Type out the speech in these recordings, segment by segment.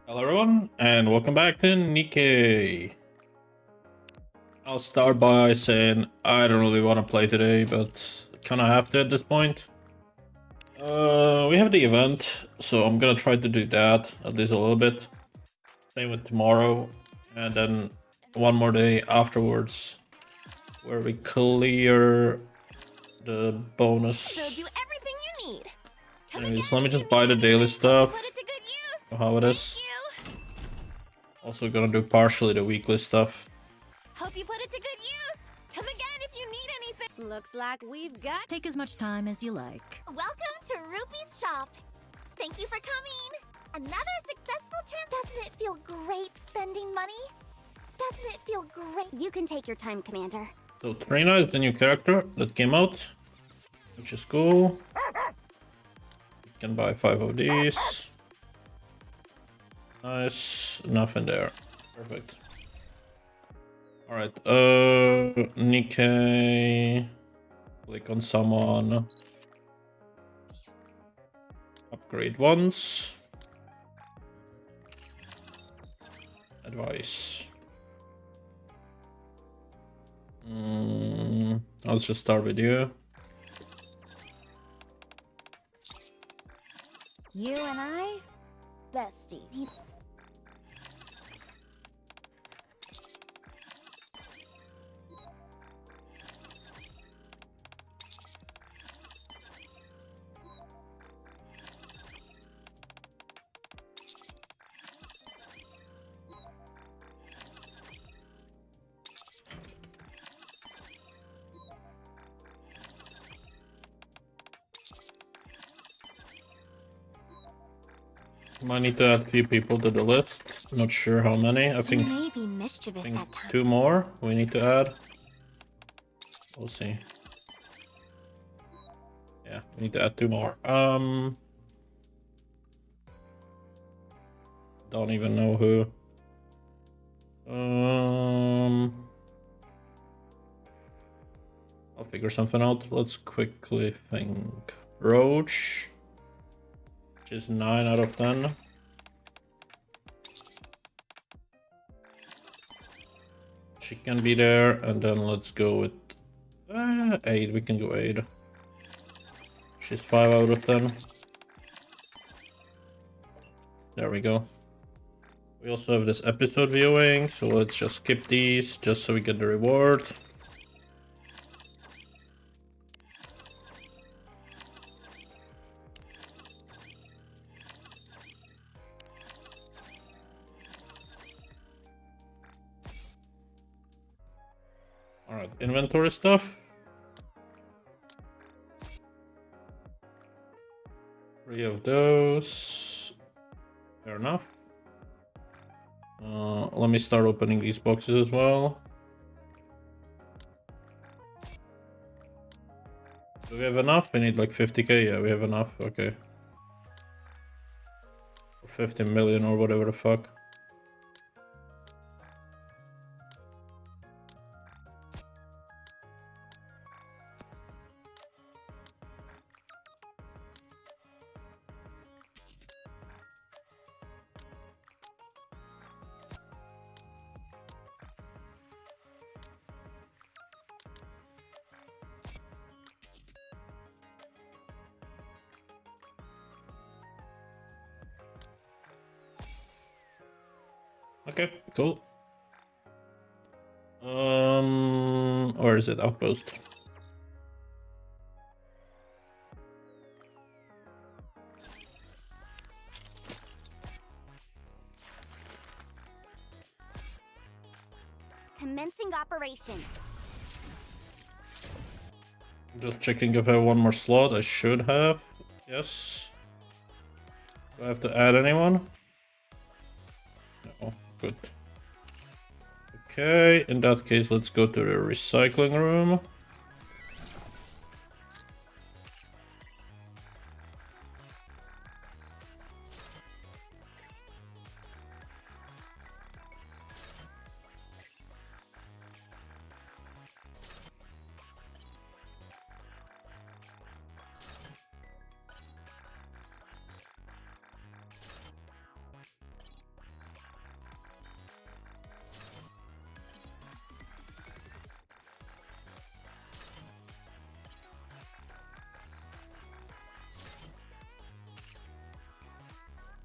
Hello everyone, and welcome back to Nikke. I'll start by saying I don't really want to play today, but kind of have to at this point. We have the event, so I'm gonna try to do that at least a little bit. Same with tomorrow, and then one more day afterwards, where we clear the bonus. Showed you everything you need. Anyways, let me just buy the daily stuff. Know how it is. Also gonna do partially the weekly stuff. Hope you put it to good use. Come again if you need anything. Looks like we've got. Take as much time as you like. Welcome to Rupee's shop. Thank you for coming. Another successful trip. Doesn't it feel great spending money? Doesn't it feel great? You can take your time, Commander. So Trina is the new character that came out, which is cool. You can buy 5 of these. Nice, nothing there. Perfect. Alright, Nikke. Click on someone. Upgrade once. Advice. Let's just start with you. You and I, bestie. Might need to add a few people to the list. Not sure how many. I think, may be mischievous at times. 2 more we need to add. We'll see. Yeah, we need to add 2 more. Don't even know who. I'll figure something out. Let's quickly think. Roach, which is 9 out of 10. She can be there, and then let's go with 8. We can go 8. She's 5 out of 10. There we go. We also have this episode viewing, so let's just skip these just so we get the reward. Alright, inventory stuff. 3 of those. Fair enough. Let me start opening these boxes as well. Do we have enough? We need like 50k. Yeah, we have enough. Okay. Or 50 million or whatever the fuck. Okay, cool. Or is it outpost? Commencing operation. Just checking if I have one more slot. I should have. Yes. Do I have to add anyone? No. Good. Okay, in that case, let's go to the recycling room.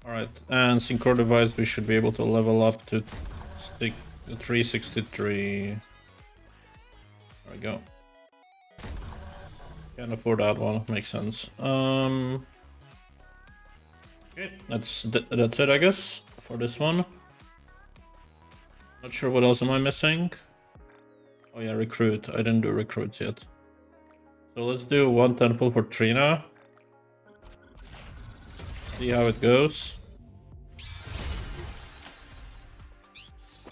Alright, and synchro device, we should be able to level up to 363. There we go. Can't afford that one, makes sense. Okay, that's it, I guess, for this one. Not sure what else am I missing. Oh yeah, recruit. I didn't do recruits yet. So let's do one temple for Trina. See how it goes.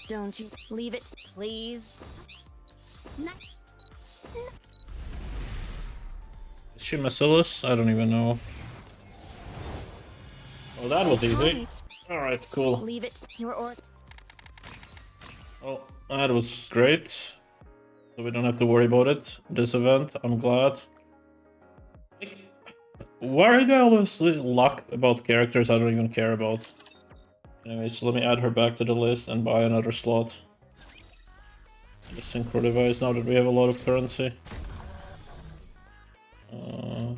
Don't you leave it, please. Is she Merciless? I don't even know. Oh, that was easy. Alright, cool. Leave it, your order. Oh, that was great. So we don't have to worry about it. This event, I'm glad. Like, why do I always luck about characters I don't even care about? Anyways, let me add her back to the list and buy another slot. The synchro device now that we have a lot of currency. So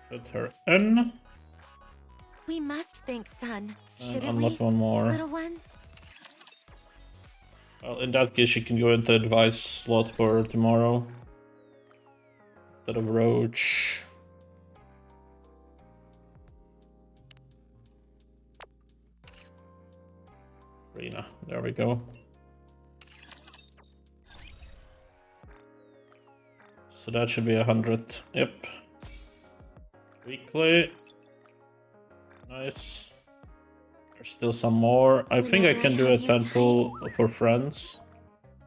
put her in. We must think, son. And Shouldn't unlock we, one more. little ones? Well, in that case, she can go into advice slot for tomorrow. Instead of Roach. Rena, there we go. So that should be 100. Yep. Weekly. Nice. There's still some more. I think I can do a temple for friends.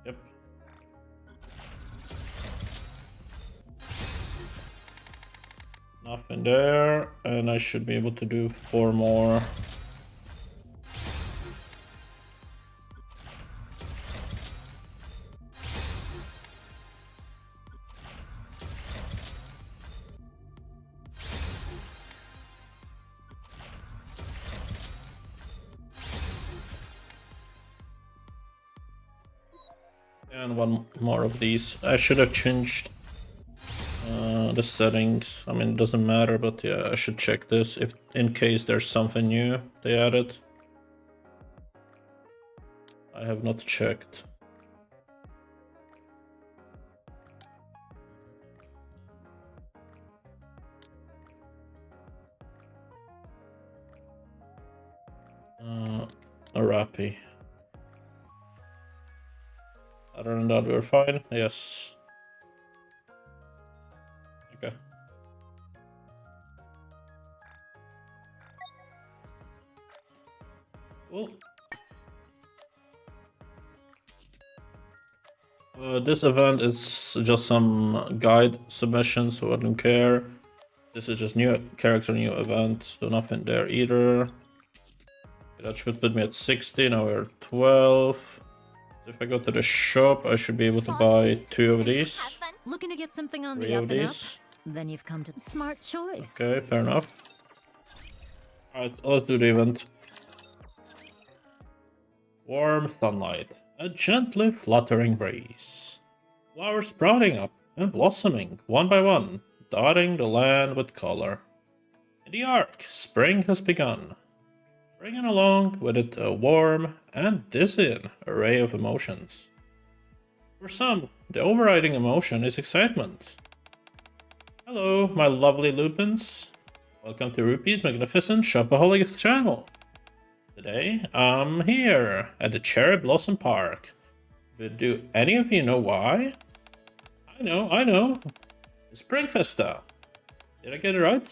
Yep. Nothing there. And I should be able to do 4 more. And one more of these. I should have changed the settings. I mean, it doesn't matter, but yeah, I should check this if in case there's something new they added. I have not checked. Arapi. Other than that, we're fine. Yes. Okay. Cool. This event is just some guide submission, so I don't care. This is just new character, new event, so nothing there either. That should put me at 60. Now we're 12. If I go to the shop, I should be able to buy 2 of these. Looking to get something on 3 the up of and up? these. Then you've come to smart choice. Okay, fair enough. Alright, let's do the event. Warm sunlight, a gently fluttering breeze. Flowers sprouting up and blossoming one by one, dotting the land with color. In the arc, spring has begun, bringing along with it a warm and dizzying array of emotions. For some, the overriding emotion is excitement. Hello, my lovely Lupins. Welcome to Rupee's magnificent Shopaholic channel. Today, I'm here at the Cherry Blossom Park. But do any of you know why? I know. The Spring Festa. Did I get it right?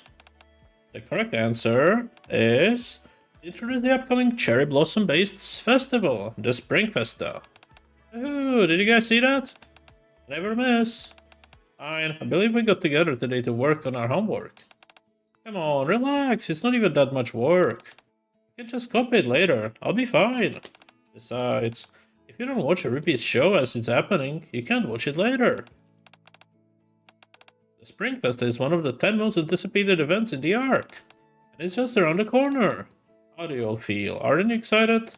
The correct answer is introduce the upcoming Cherry Blossom based festival, the Spring Festa. Ooh, did you guys see that? Never miss. Fine, I believe we got together today to work on our homework. Come on, relax, it's not even that much work. You can just copy it later, I'll be fine. Besides, if you don't watch a Rupee's show as it's happening, you can't watch it later. The Spring Festa is one of the 10 most anticipated events in the Ark. And it's just around the corner. How do you all feel? Aren't you excited?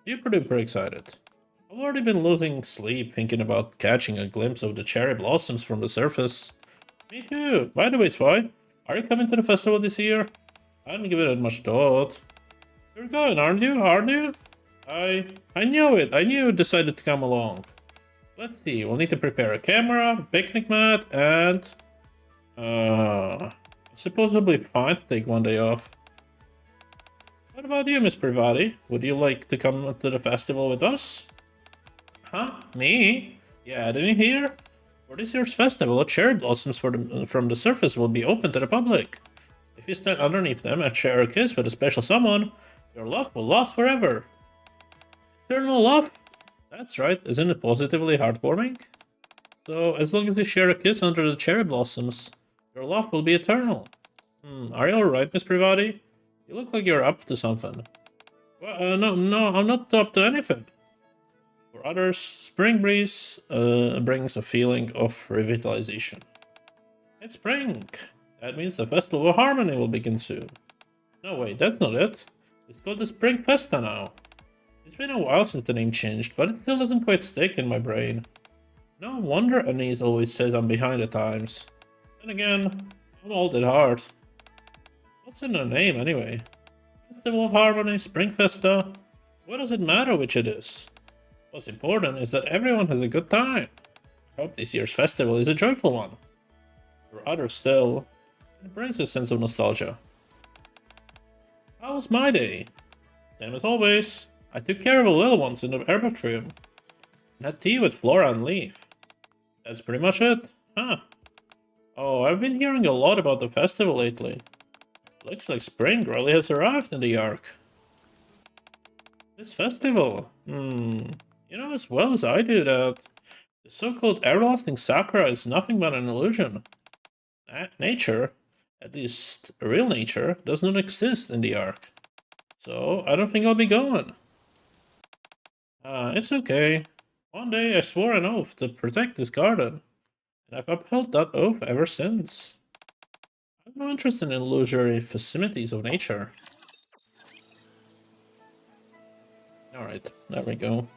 Super duper excited. I've already been losing sleep thinking about catching a glimpse of the cherry blossoms from the surface. Me too. By the way, Swy, Are you coming to the festival this year? I hadn't given it much thought. You're going, aren't you? Aren't you? I knew it. I knew you decided to come along. Let's see. We'll need to prepare a camera, picnic mat, and it's supposedly fine to take one day off. What about you, Miss Privati? Would you like to come to the festival with us? Huh? Me? Yeah, didn't you hear? For this year's festival, cherry blossoms from the surface will be open to the public. If you stand underneath them and share a kiss with a special someone, your love will last forever. Eternal love? That's right, isn't it positively heartwarming? So, as long as you share a kiss under the cherry blossoms, your love will be eternal. Are you alright, Miss Privati? You look like you're up to something. Well, no, I'm not up to anything. For others, spring breeze brings a feeling of revitalization. It's spring! That means the Festival of Harmony will begin soon. No, wait, that's not it. It's called the Spring Festa now. It's been a while since the name changed, but it still doesn't quite stick in my brain. No wonder Anise always says I'm behind the times. Then again, I'm old at heart. What's in the name anyway? Festival of Harmony, Spring Festa? What does it matter which it is? What's important is that everyone has a good time. I hope this year's festival is a joyful one. For others still, it brings a sense of nostalgia. How was my day? Same as always. I took care of the little ones in the arboretum and had tea with Flora and Leaf. That's pretty much it, huh? Oh, I've been hearing a lot about the festival lately. Looks like spring really has arrived in the Ark. This festival, you know as well as I do that the so-called everlasting sakura is nothing but an illusion. Nature, at least real nature, does not exist in the Ark. So I don't think I'll be going. It's okay. One day I swore an oath to protect this garden, and I've upheld that oath ever since. I have no interest in illusory facilities of nature. Alright, there we go.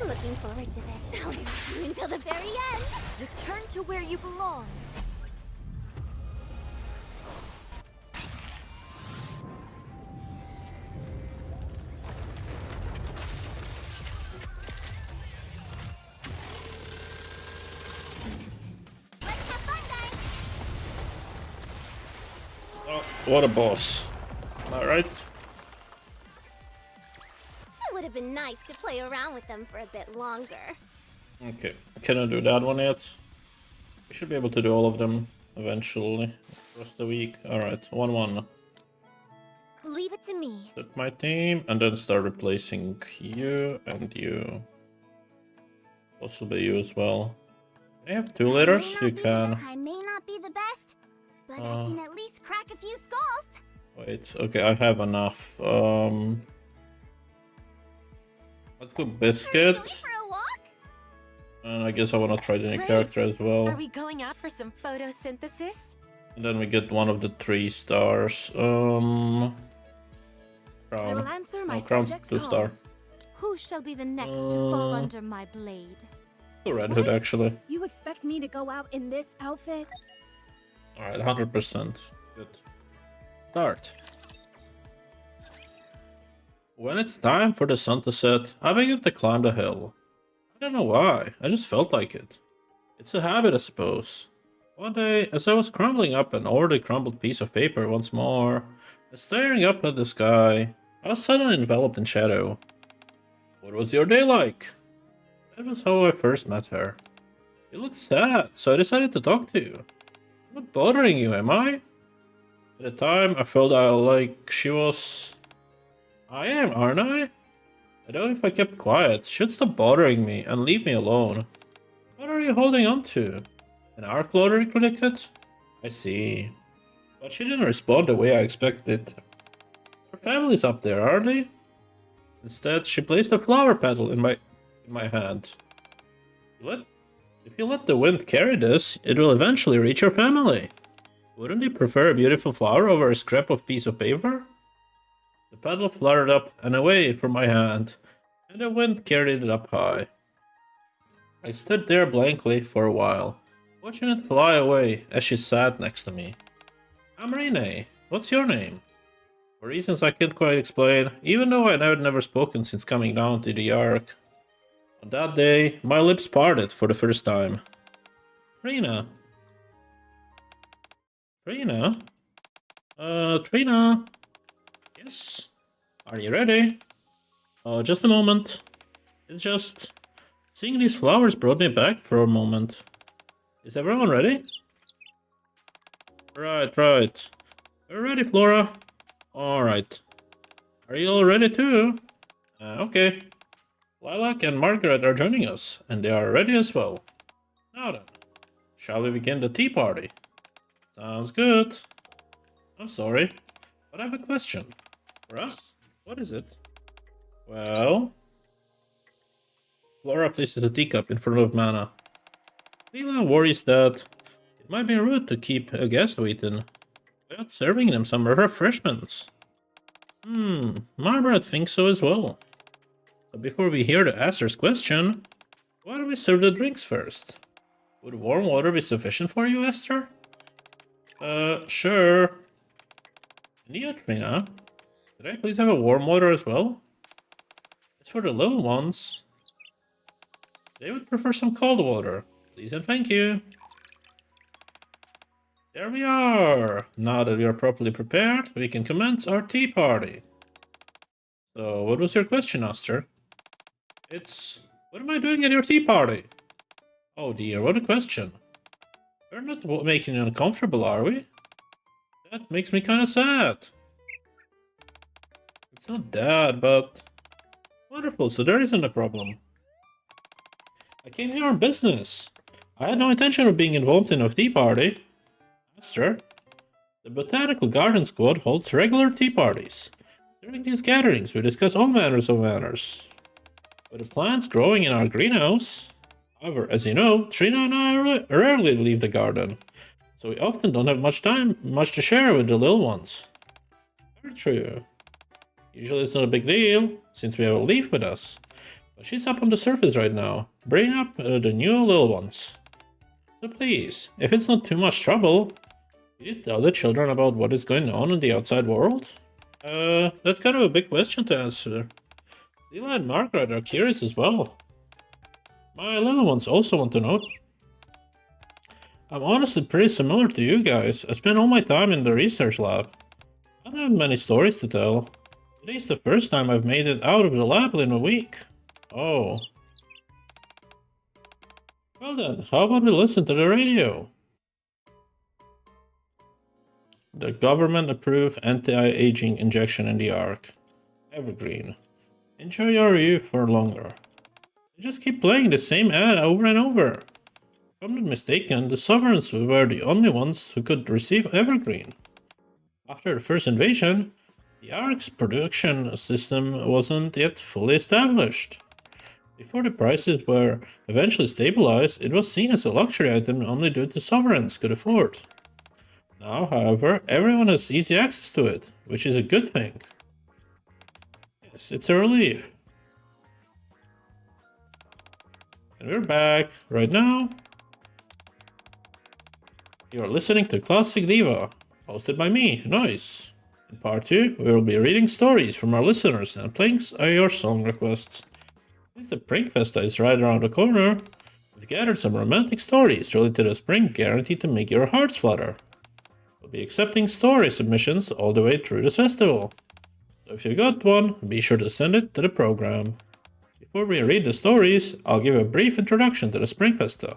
Looking forward to this. I'll be with you until the very end. Return to where you belong. Let's have fun, guys. Oh, what a boss. Alright. It would have been nice to play around with them for a bit longer. Okay, can I do that one yet? We should be able to do all of them eventually across the week. Alright, 1-1. Leave it to me. Set my team and then start replacing you and you. Possibly you as well. I have 2 leaders, you can. I may not be the best, but I can at least crack a few skulls. Wait, okay, I have enough. Let's go Biscuit. Going for a walk? And I guess I want to try the new Great. character as well. Are we going out for some photosynthesis? And then we get one of the 3 stars. Crown. I will answer my Crown's subjects' 2-star. calls. Who shall be the next to fall under my blade? The Red Hood actually. You expect me to go out in this outfit? Alright, 100%. Good. Start. When it's time for the sun to set, I begin to climb the hill. I don't know why, I just felt like it. It's a habit, I suppose. One day, as I was crumbling up an already crumbled piece of paper once more, and staring up at the sky, I was suddenly enveloped in shadow. What was your day like? That was how I first met her. You looked sad, so I decided to talk to you. I'm not bothering you, am I? At the time, I felt like she was... I am, aren't I? I doubt if I kept quiet, she'd stop bothering me and leave me alone. What are you holding on to? An arc lottery ticket? I see. But she didn't respond the way I expected. Her family's up there, are they? Instead, she placed a flower petal in my hand. If you let the wind carry this, it will eventually reach your family. Wouldn't you prefer a beautiful flower over a scrap of piece of paper? The petal fluttered up and away from my hand, and the wind carried it up high. I stood there blankly for a while, watching it fly away as she sat next to me. I'm Rene. What's your name? For reasons I can't quite explain, even though I had never spoken since coming down to the Ark. On that day, my lips parted for the first time. Trina. Trina? Trina? Yes? Are you ready? Just a moment. It's just... Seeing these flowers brought me back for a moment. Is everyone ready? Right. We're ready, Flora. Alright. Are you all ready too? Okay. Lilac and Margaret are joining us, and they are ready as well. Now then, shall we begin the tea party? Sounds good. I'm sorry, but I have a question. For us? What is it? Well... Flora places a teacup in front of Mana. Leela worries that it might be rude to keep a guest waiting without serving them some refreshments. Margaret thinks so as well. But before we hear the answer's question, why don't we serve the drinks first? Would warm water be sufficient for you, Esther? Sure. Trina, could I please have a warm water as well? It's for the little ones. They would prefer some cold water. Please and thank you. There we are. Now that we are properly prepared, we can commence our tea party. So, what was your question, Esther? It's... What am I doing at your tea party? Oh dear, what a question. We're not making you uncomfortable, are we? That makes me kinda sad. It's not that, but... Wonderful, so there isn't a problem. I came here on business. I had no intention of being involved in a tea party. Esther, the Botanical Garden Squad holds regular tea parties. During these gatherings, we discuss all manners of matters. With the plants growing in our greenhouse. However, as you know, Trina and I rarely leave the garden, so we often don't have much to share with the little ones. Very true. Usually it's not a big deal, since we have a leaf with us. But she's up on the surface right now, bringing up the new little ones. So please, if it's not too much trouble, could you tell the children about what is going on in the outside world? That's kind of a big question to answer. Leela and Margaret are curious as well. My little ones also want to know. I'm honestly pretty similar to you guys. I spend all my time in the research lab. I don't have many stories to tell. Today's the first time I've made it out of the lab in a week. Oh. Well then, how about we listen to the radio? The government-approved anti-aging injection in the Ark. Evergreen. Enjoy your youth for longer. They just keep playing the same ad over and over. If I'm not mistaken, the sovereigns were the only ones who could receive Evergreen. After the first invasion, the Ark's production system wasn't yet fully established. Before the prices were eventually stabilized, it was seen as a luxury item only the sovereigns could afford. Now, however, everyone has easy access to it, which is a good thing. Yes, it's a relief. And we're back right now. You're listening to Classic Diva, hosted by me, Noise. In part 2, we will be reading stories from our listeners and playing your song requests. Since the Pring Festa is right around the corner, we've gathered some romantic stories related to the spring guaranteed to make your hearts flutter. We'll be accepting story submissions all the way through the festival. So if you got one, be sure to send it to the program. Before we read the stories, I'll give a brief introduction to the Spring Festa.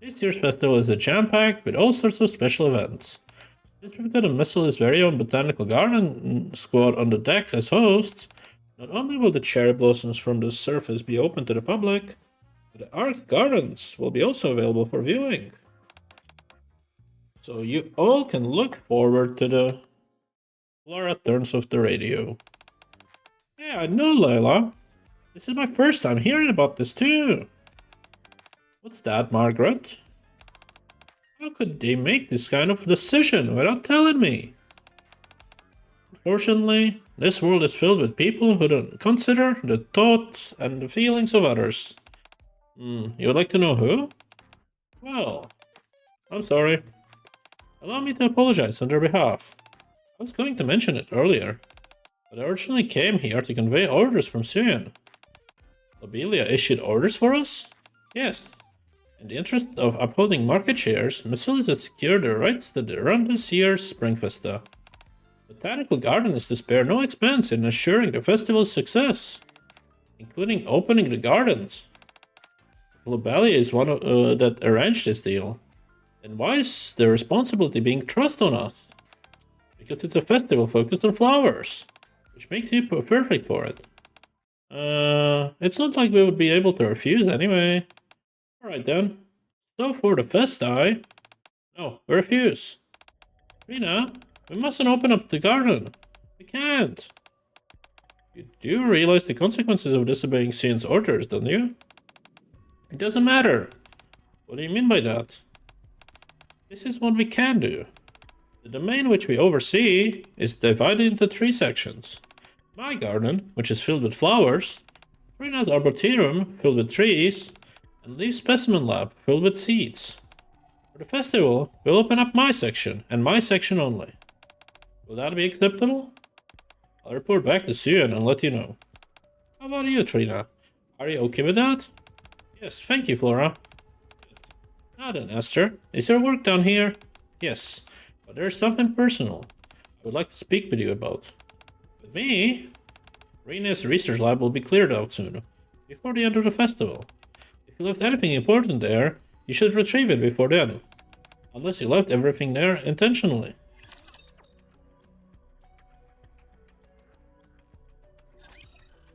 This year's festival is jam-packed with all sorts of special events. Since we've got a Missle's very own Botanical Garden Squad on the deck as hosts, not only will the cherry blossoms from the surface be open to the public, but the Ark Gardens will be also available for viewing. So you all can look forward to the Flora turns off the radio. Yeah, I know, Layla. This is my first time hearing about this too. What's that, Margaret? How could they make this kind of decision without telling me? Unfortunately, this world is filled with people who don't consider the thoughts and the feelings of others. You would like to know who? Well, I'm sorry. Allow me to apologize on their behalf. I was going to mention it earlier, but I originally came here to convey orders from Suyan. Lobelia issued orders for us? Yes. In the interest of upholding market shares, Massilis has secured the rights to run this year's Spring Festa. The Botanical Garden is to spare no expense in assuring the festival's success, including opening the gardens. Lobelia is one that arranged this deal. Then why is the responsibility being thrust on us? Because it's a festival focused on flowers, which makes you perfect for it. It's not like we would be able to refuse anyway. Alright then. So for the festi... No, we refuse. Rena, we mustn't open up the garden. We can't. You do realize the consequences of disobeying Sion's orders, don't you? It doesn't matter. What do you mean by that? This is what we can do. The domain which we oversee is divided into 3 sections. My garden, which is filled with flowers, Rena's arboretum, filled with trees, and Leaf's specimen lab, filled with seeds. For the festival, we'll open up my section, and my section only. Will that be acceptable? I'll report back to Suyan and let you know. How about you, Trina? Are you okay with that? Yes, thank you, Flora. Now then, Esther, is there work down here? Yes, but there's something personal I would like to speak with you about. With me? Rena's research lab will be cleared out soon, before the end of the festival. If you left anything important there, you should retrieve it before then. Unless you left everything there intentionally.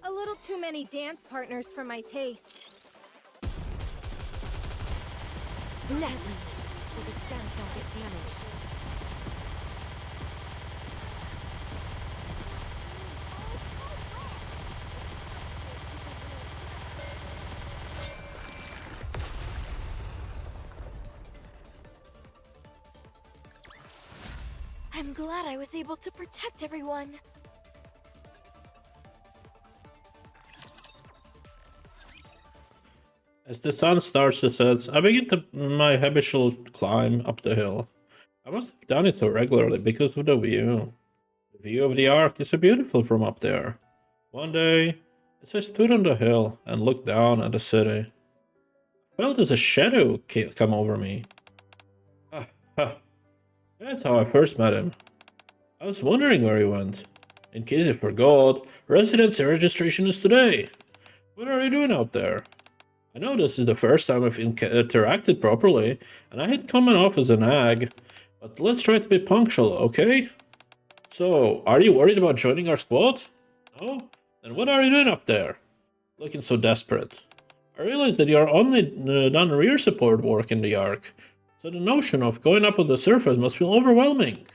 A little too many dance partners for my taste. Next, so the stems don't get damaged. I'm glad I was able to protect everyone. As the sun starts to set, I begin my habitual climb up the hill. I must have done it so regularly because of the view. The view of the Ark is so beautiful from up there. One day, as I stood on the hill and looked down at the city, I felt as a shadow come over me. That's how I first met him. I was wondering where he went. In case you forgot, residency registration is today. What are you doing out there? I know this is the first time I've interacted properly, and I hate coming off as an ag, but let's try to be punctual, okay? So, are you worried about joining our squad? No? Then what are you doing up there? Looking so desperate. I realize that you are only done rear support work in the Ark, so the notion of going up on the surface must feel overwhelming.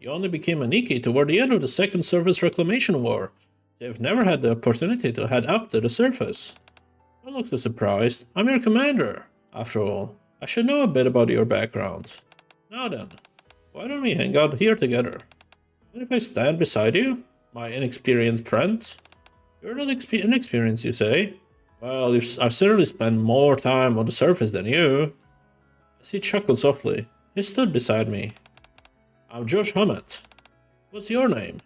You only became a Nikke toward the end of the Second Surface Reclamation War. They've never had the opportunity to head up to the surface. Don't look so surprised. I'm your commander. After all, I should know a bit about your background. Now then, why don't we hang out here together? What if I stand beside you, my inexperienced friend? You're not inexperienced, you say? Well, I've certainly spent more time on the surface than you. As he chuckled softly, he stood beside me. I'm Josh Hammett. What's your name?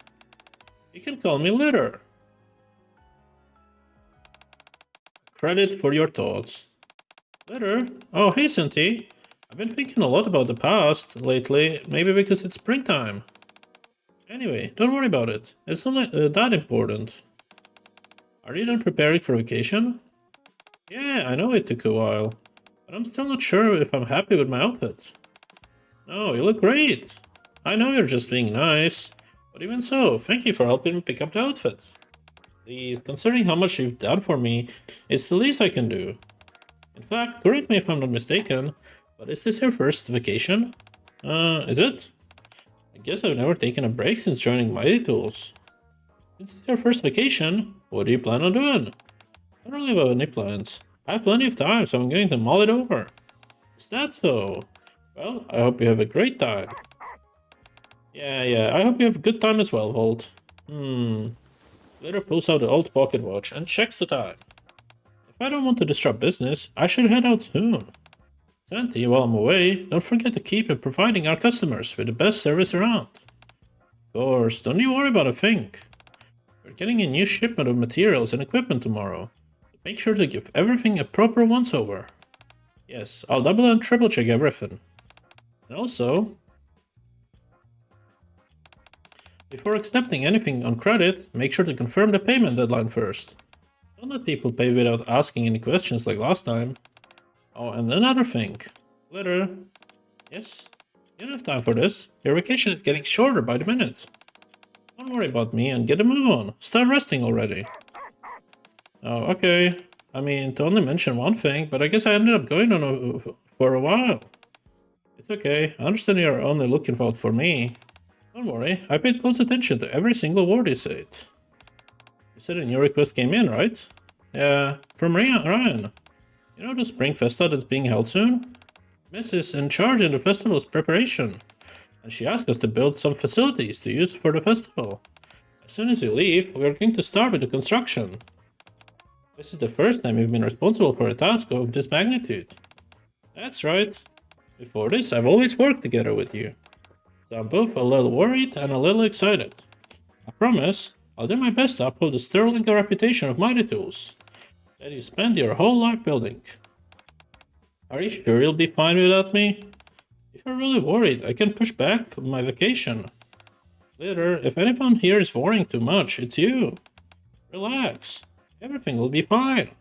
You can call me Litter. Credit for your thoughts. Litter? Oh, hey, Cinti. I've been thinking a lot about the past lately, maybe because it's springtime. Anyway, don't worry about it. It's not that important. Are you done preparing for vacation? Yeah, I know it took a while, but I'm still not sure if I'm happy with my outfit. No, you look great. I know you're just being nice, but even so, thank you for helping me pick up the outfit. Please, considering how much you've done for me, it's the least I can do. In fact, correct me if I'm not mistaken, but is this your first vacation? Is it? I guess I've never taken a break since joining Mighty Tools. Since it's your first vacation, what do you plan on doing? I don't really have any plans. I have plenty of time, so I'm going to mull it over. Is that so? Well, I hope you have a great time. Yeah, I hope you have a good time as well, Volt. Later pulls out the old pocket watch and checks the time. If I don't want to disrupt business, I should head out soon. Santi, while I'm away, don't forget to keep providing our customers with the best service around. Of course, don't you worry about a thing. We're getting a new shipment of materials and equipment tomorrow. Make sure to give everything a proper once-over. Yes, I'll double and triple check everything. And also, before accepting anything on credit, make sure to confirm the payment deadline first. Don't let people pay without asking any questions like last time. Oh, and another thing. Later. Yes? You don't have time for this. Your vacation is getting shorter by the minute. Don't worry about me and get a move on. Start resting already. Oh, okay. I mean, to only mention one thing, but I guess I ended up going on for a while. It's okay. I understand you're only looking out for me. Don't worry. I paid close attention to every single word you said. You said a new request came in, right? Yeah, from Ryan. You know the spring festa that's being held soon? Miss is in charge in the festival's preparation, and she asked us to build some facilities to use for the festival. As soon as you leave, we're going to start with the construction. This is the first time you've been responsible for a task of this magnitude. That's right. Before this, I've always worked together with you. So I'm both a little worried and a little excited. I promise, I'll do my best to uphold the sterling reputation of Mighty Tools that you spend your whole life building. Are you sure you'll be fine without me? If you're really worried, I can push back for my vacation. Later, if anyone here is worrying too much, it's you. Relax. Everything will be fine.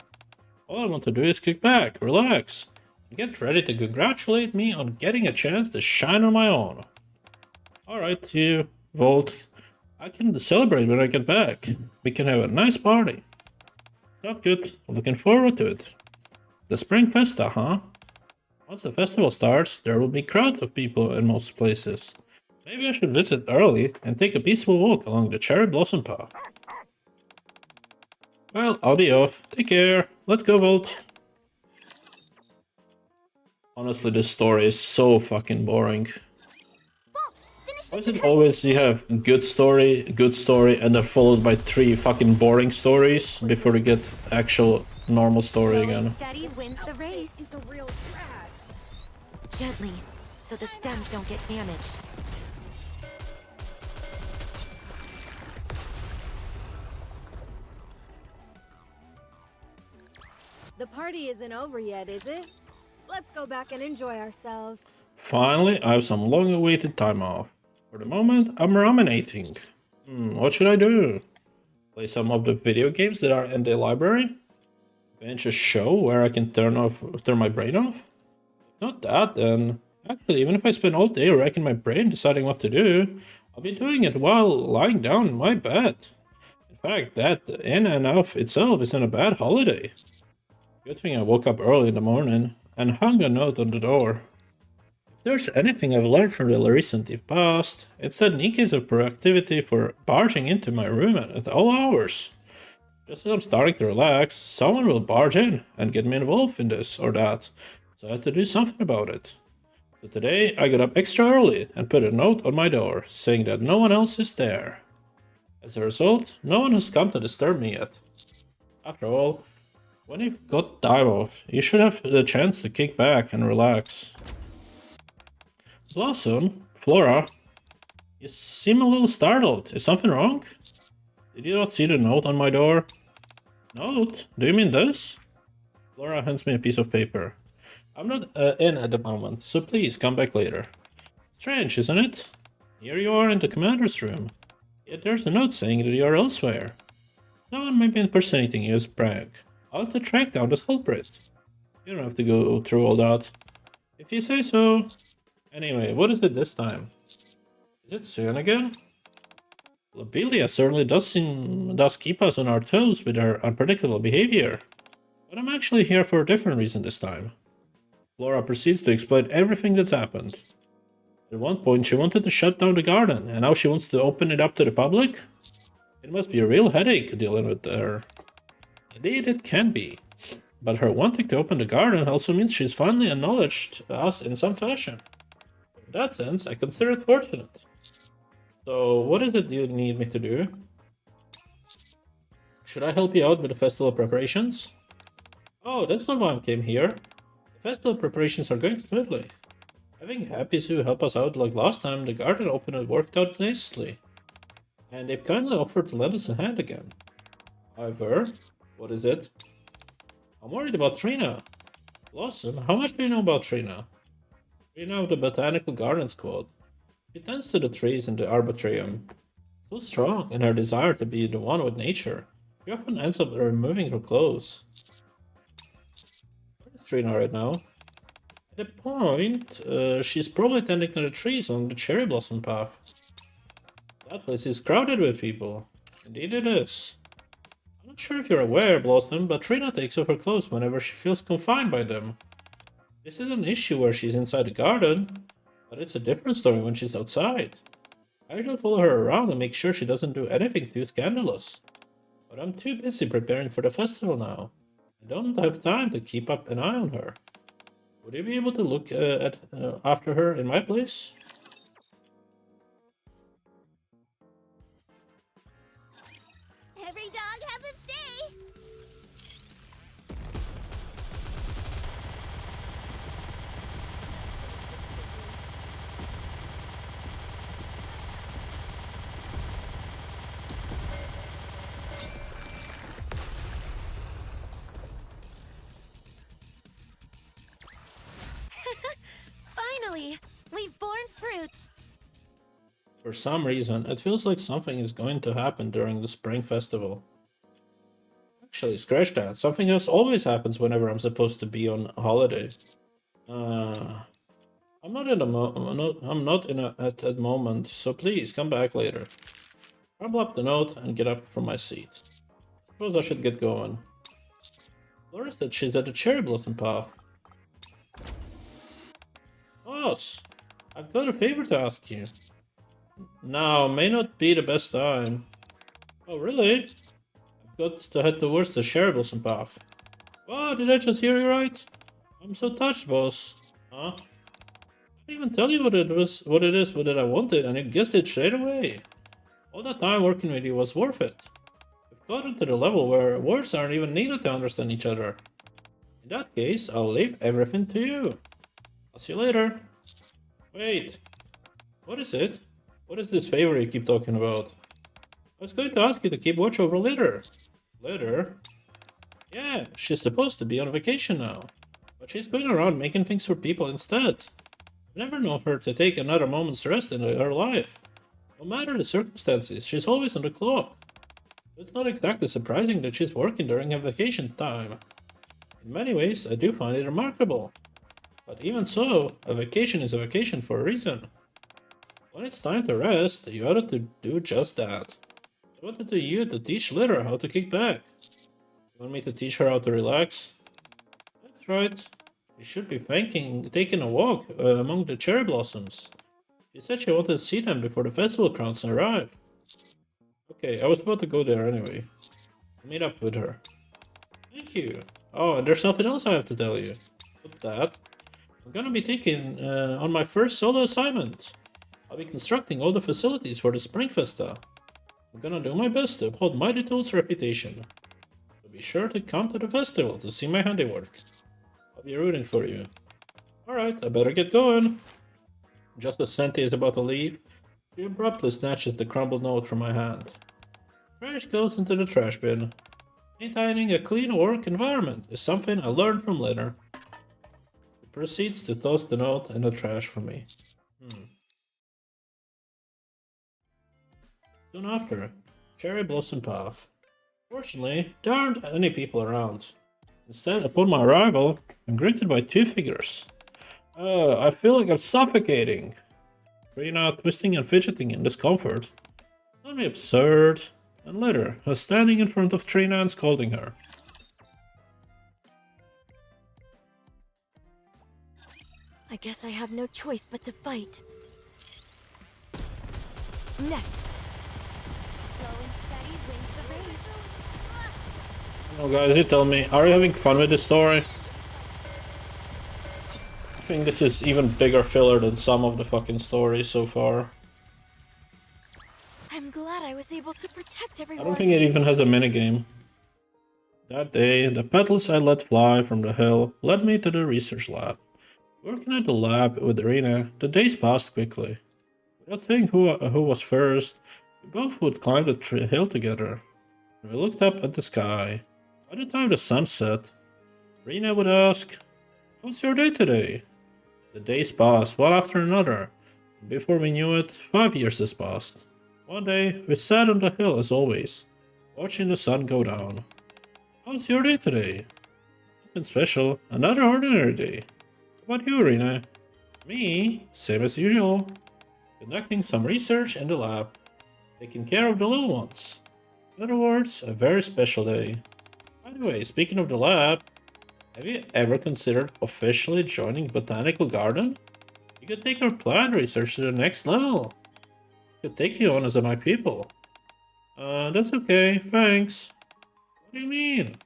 All I want to do is kick back, relax, and get ready to congratulate me on getting a chance to shine on my own. Alright, you, Volt. I can celebrate when I get back. We can have a nice party. Sounds good. Looking forward to it. The Spring Festa, huh? Once the festival starts, there will be crowds of people in most places. Maybe I should visit early and take a peaceful walk along the cherry blossom path. Well, I'll be off. Take care. Let's go, Volt. Honestly, this story is so fucking boring. Why is it always you have good story, and they're followed by 3 fucking boring stories before we get actual normal story again? Steady wins the race. Is a real drag. Gently, so the stems don't get damaged. The party isn't over yet, is it? Let's go back and enjoy ourselves. Finally, I have some long-awaited time off. For the moment, I'm ruminating. What should I do? Play some of the video games that are in the library? Bench a show where I can turn my brain off? If not that, then actually, even if I spend all day racking my brain deciding what to do, I'll be doing it while lying down in my bed. In fact, that in and of itself isn't a bad holiday. Good thing I woke up early in the morning and hung a note on the door. If there's anything I've learned from the recent past, it's that Nikke is a proactivity for barging into my room at all hours. Just as I'm starting to relax, someone will barge in and get me involved in this or that, so I have to do something about it. So today I got up extra early and put a note on my door saying that no one else is there. As a result, no one has come to disturb me yet. After all, when you've got time off, you should have the chance to kick back and relax. Blossom, Flora, you seem a little startled. Is something wrong? Did you not see the note on my door? Note? Do you mean this? Flora hands me a piece of paper. I'm not in at the moment, so please come back later. Strange, isn't it? Here you are in the commander's room. Yet there's a note saying that you are elsewhere. Someone may be impersonating you as prank. I'll have to track down the culprit. You don't have to go through all that. If you say so. Anyway, what is it this time? Is it soon again? Lobelia certainly does keep us on our toes with her unpredictable behavior. But I'm actually here for a different reason this time. Flora proceeds to explain everything that's happened. At one point she wanted to shut down the garden, and now she wants to open it up to the public? It must be a real headache dealing with her. Indeed, it can be. But her wanting to open the garden also means she's finally acknowledged us in some fashion. In that sense, I consider it fortunate. So, what is it you need me to do? Should I help you out with the festival preparations? Oh, that's not why I came here. The festival preparations are going smoothly. Having Happy Sue help us out like last time, the garden opener worked out nicely. And they've kindly offered to lend us a hand again. However, what is it? I'm worried about Trina. Blossom, how much do you know about Trina? Trina of the Botanical Garden Squad. She tends to the trees in the Arbitrium. So strong in her desire to be the one with nature, she often ends up removing her clothes. Where is Trina right now? At the point, she's probably tending to the trees along the cherry blossom path. That place is crowded with people. Indeed it is. I'm not sure if you're aware, Blossom, but Trina takes off her clothes whenever she feels confined by them. This is an issue where she's inside the garden, but it's a different story when she's outside. I usually follow her around and make sure she doesn't do anything too scandalous. But I'm too busy preparing for the festival now. I don't have time to keep up an eye on her. Would you be able to look after her in my place? Every dog has its day. Finally, we've borne fruit. For some reason, it feels like something is going to happen during the spring festival. Actually, scratch that. Something else always happens whenever I'm supposed to be on holiday. I'm not in at that moment, so please come back later. Crumble up the note and get up from my seat. Suppose I should get going. Laura said she's at the cherry blossom path. Boss, I've got a favor to ask you. Now may not be the best time. Oh really? I've got to head towards the cherry blossom path. Wow, did I just hear you right? I'm so touched, boss. Huh? I didn't even tell you what it is that I wanted, and you guessed it straight away. All that time working with you was worth it. We've gotten to the level where words aren't even needed to understand each other. In that case, I'll leave everything to you. I'll see you later. Wait. What is it? What is this favor you keep talking about? I was going to ask you to keep watch over Litter. Litter? Yeah, she's supposed to be on vacation now. But she's going around making things for people instead. I've never known her to take another moment's rest in her life. No matter the circumstances, she's always on the clock. It's not exactly surprising that she's working during her vacation time. In many ways, I do find it remarkable. But even so, a vacation is a vacation for a reason. When it's time to rest, you ought to do just that. I wanted you to teach Litter how to kick back. You want me to teach her how to relax? That's right. You should be taking a walk among the cherry blossoms. She said she wanted to see them before the festival crowds arrive. Okay, I was about to go there anyway. I'll meet up with her. Thank you. Oh, and there's something else I have to tell you. What's that? I'm gonna be taking on my first solo assignment. I'll be constructing all the facilities for the Spring Festa. I'm gonna do my best to uphold Mighty Tool's reputation. So be sure to come to the festival to see my handiwork. I'll be rooting for you. Alright, I better get going. Just as Senti is about to leave, she abruptly snatches the crumbled note from my hand. Trash goes into the trash bin. Maintaining a clean work environment is something I learned from Litter. She proceeds to toss the note in the trash for me. Soon after, Cherry Blossom Path. Fortunately, there aren't any people around. Instead, upon my arrival, I'm greeted by two figures. I feel like I'm suffocating. Rina twisting and fidgeting in discomfort. Don't be absurd. And Litter, standing in front of Trina and scolding her. I guess I have no choice but to fight. Next. Slow and steady Oh guys, you tell me, are you having fun with this story? I think this is even bigger filler than some of the fucking stories so far. I'm glad I was able to protect I everyone. don't think it even has a minigame. That day, the petals I let fly from the hill led me to the research lab. Working at the lab with Irina, the days passed quickly. Without saying who was first, we both would climb the hill together. We looked up at the sky. By the time the sun set, Irina would ask, "How's your day today?" The days passed, one after another. Before we knew it, 5 years has passed. One day, we sat on the hill as always, watching the sun go down. "How's your day today?" "Nothing special, another ordinary day." "How about you, Irina?" "Me, same as usual. Conducting some research in the lab, taking care of the little ones. In other words, a very special day." By the way, speaking of the lab, have you ever considered officially joining Botanical Garden? You could take our plant research to the next level. I could take you on as my pupil. That's okay, thanks. What do you mean?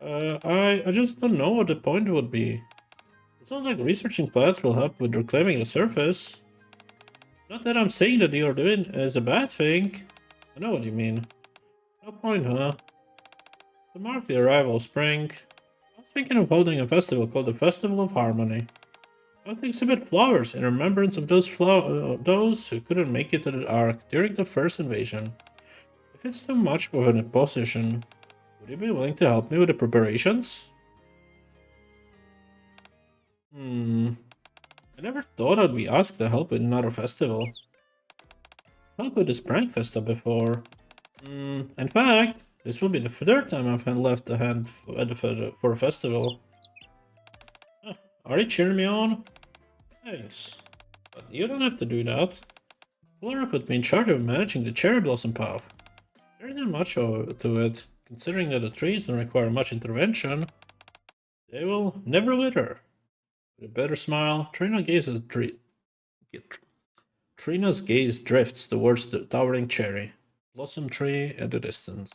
I just don't know what the point would be. It's not like researching plants will help with reclaiming the surface. Not that I'm saying that you're doing is a bad thing. I know what you mean. No point, huh? To mark the arrival of spring, I was thinking of holding a festival called the Festival of Harmony. I would exhibit flowers in remembrance of those who couldn't make it to the Ark during the first invasion. If it's too much of an imposition, would you be willing to help me with the preparations? I never thought I'd be asked to help with another festival. Help with this prank festa before. In fact, this will be the third time I've left a hand for a festival. Are you cheering me on? Thanks. But you don't have to do that. Flora put me in charge of managing the cherry blossom path. There isn't much to it, considering that the trees don't require much intervention. They will never wither. With a better smile, Trina's gaze drifts towards the towering cherry blossom tree in the distance.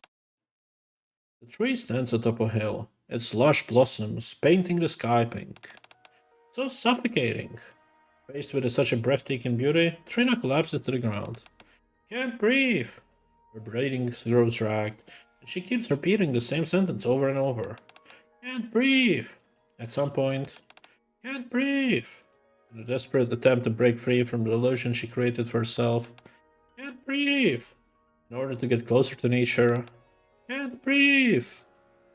The tree stands atop a hill, its lush blossoms painting the sky pink. So suffocating. Faced with such a breathtaking beauty, Trina collapses to the ground. "Can't breathe!" Her breathing grows ragged, and she keeps repeating the same sentence over and over. "Can't breathe!" At some point, "Can't breathe!" In a desperate attempt to break free from the illusion she created for herself. "Can't breathe!" In order to get closer to nature. "Can't breathe!"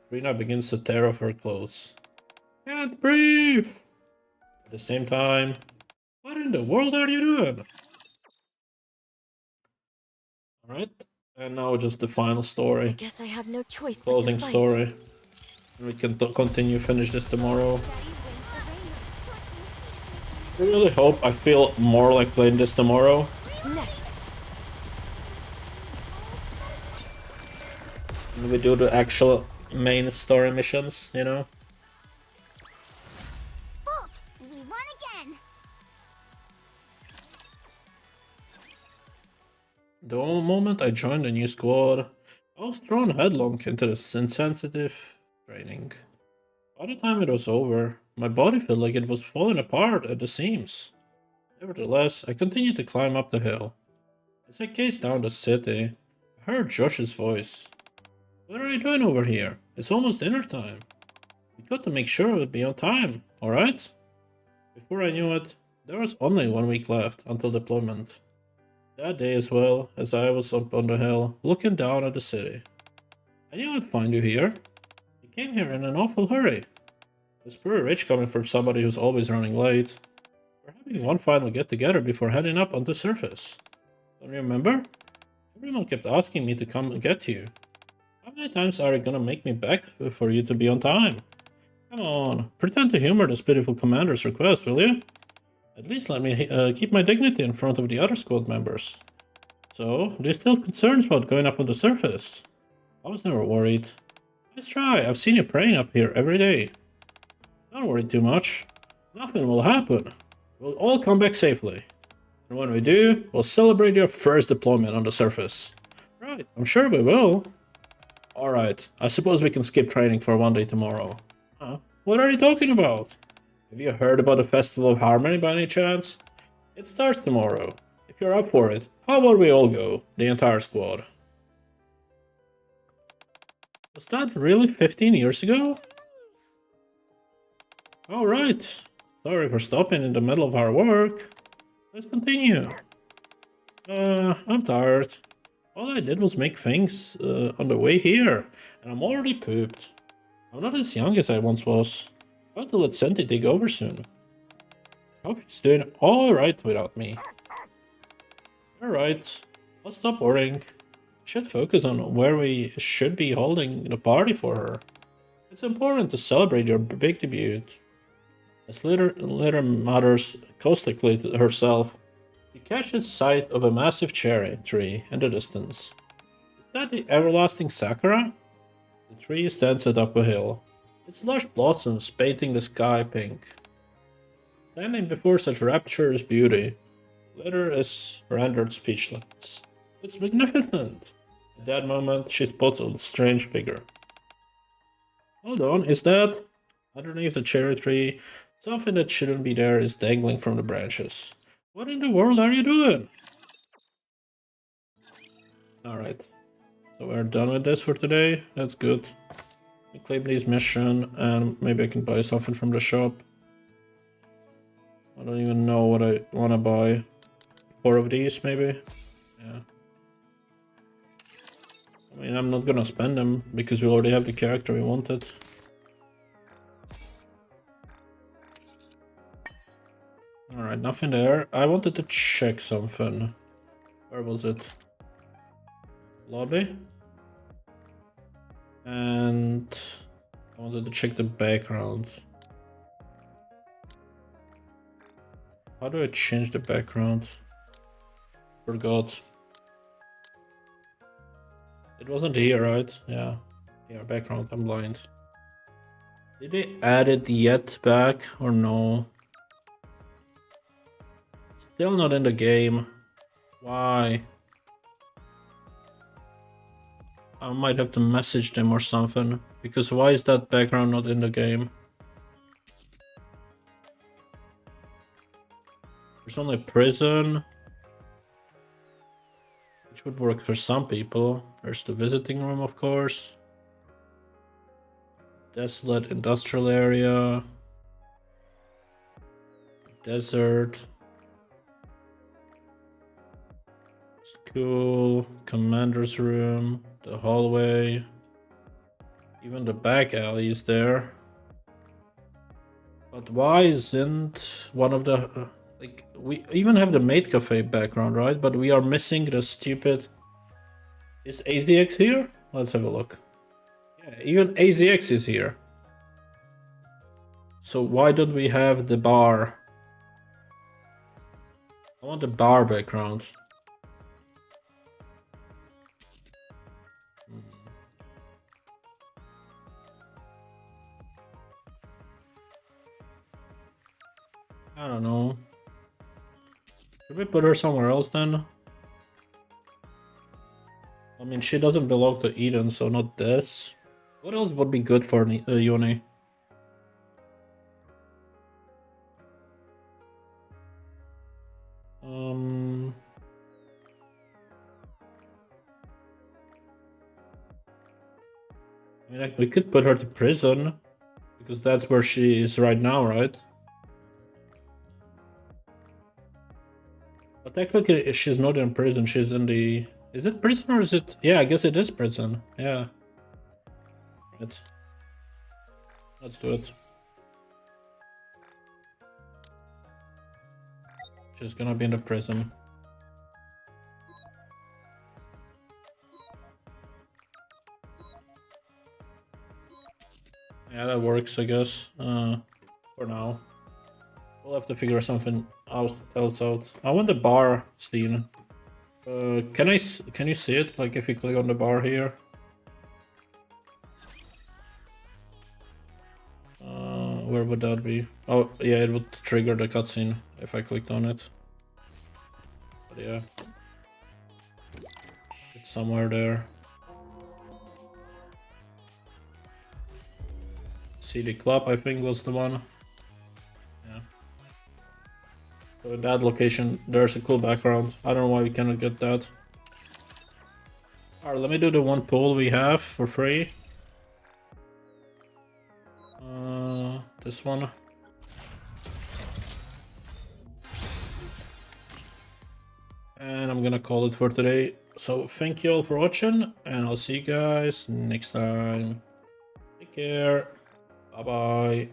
Trina begins to tear off her clothes. "Can't breathe!" At the same time, "What in the world are you doing?" Alright, and now just the final story. I guess I have no choice but to Closing fight. story. We can finish this tomorrow. I really hope I feel more like playing this tomorrow. Next. And we do the actual main story missions, you know? Bolt, we won again. The moment I joined the new squad, I was thrown headlong into this insensitive training. By the time it was over, my body felt like it was falling apart at the seams. Nevertheless, I continued to climb up the hill. As I gazed down the city, I heard Josh's voice. "What are you doing over here? It's almost dinner time. We got to make sure it would be on time, alright?" Before I knew it, there was only 1 week left until deployment. That day as well, as I was up on the hill, looking down at the city. "I knew I'd find you here. You came here in an awful hurry. It's pretty rich coming from somebody who's always running late. We're having one final get-together before heading up on the surface. Don't you remember? Everyone kept asking me to come and get you. How many times are you gonna make me beg for you to be on time? Come on, pretend to humor this pitiful commander's request, will you? At least let me keep my dignity in front of the other squad members. So, do you still have concerns about going up on the surface? I was never worried. Nice try, I've seen you praying up here every day. Don't worry too much. Nothing will happen. We'll all come back safely. And when we do, we'll celebrate your first deployment on the surface. Right, I'm sure we will. Alright, I suppose we can skip training for one day tomorrow. Huh? What are you talking about? Have you heard about the Festival of Harmony by any chance? It starts tomorrow. If you're up for it, how about we all go? The entire squad. Was that really 15 years ago? Alright. Sorry for stopping in the middle of our work. Let's continue. I'm tired. All I did was make things on the way here, and I'm already pooped. I'm not as young as I once was. I have to let Senti take over soon. Hope she's doing alright without me. Alright, I'll stop worrying. Should focus on where we should be holding the party for her. It's important to celebrate your big debut. As little mutters caustically to herself, she catches sight of a massive cherry tree in the distance. Is that the everlasting Sakura? The tree stands atop a hill, its lush blossoms painting the sky pink. Standing before such rapturous beauty, Glitter is rendered speechless. It's magnificent! At that moment, she spots a strange figure. Hold on, is that? Underneath the cherry tree, something that shouldn't be there is dangling from the branches. What in the world are you doing? Alright, so we're done with this for today. That's good. We claim this mission, and maybe I can buy something from the shop. I don't even know what I want to buy. 4 of these, maybe? Yeah. I mean, I'm not gonna spend them, because we already have the character we wanted. Alright, nothing there. I wanted to check something. Where was it? Lobby? And I wanted to check the background. How do I change the background? Forgot. It wasn't here, right? Yeah. Here, background, I'm blind. Did they add it yet back or no? Still not in the game. Why? I might have to message them or something. Because why is that background not in the game? There's only prison. Which would work for some people. There's the visiting room, of course. Desolate industrial area. Desert. School. Commander's room. The hallway. Even the back alley is there. But why isn't one of the... like, we even have the maid cafe background, right? But we are missing the stupid... Is AZX here? Let's have a look. Yeah, even AZX is here. So why don't we have the bar? I want the bar background. I don't know. Should we put her somewhere else then? I mean, she doesn't belong to Eden, so not this. What else would be good for Uni? I mean, we could put her to prison, because that's where she is right now, right? But technically, she's not in prison, she's in the... Is it prison or is it... Yeah, I guess it is prison. Yeah. Right. Let's do it. She's gonna be in the prison. Yeah, that works, I guess. For now. We'll have to figure something else out. I want the bar scene. Can you see it? Like if you click on the bar here? Where would that be? Oh, yeah, it would trigger the cutscene if I clicked on it. But yeah. It's somewhere there. City Club, I think, was the one. Yeah. So in that location, there's a cool background. I don't know why we cannot get that. Alright, let me do the one poll we have for free. This one. And I'm gonna call it for today. So thank you all for watching, and I'll see you guys next time. Take care. Bye bye.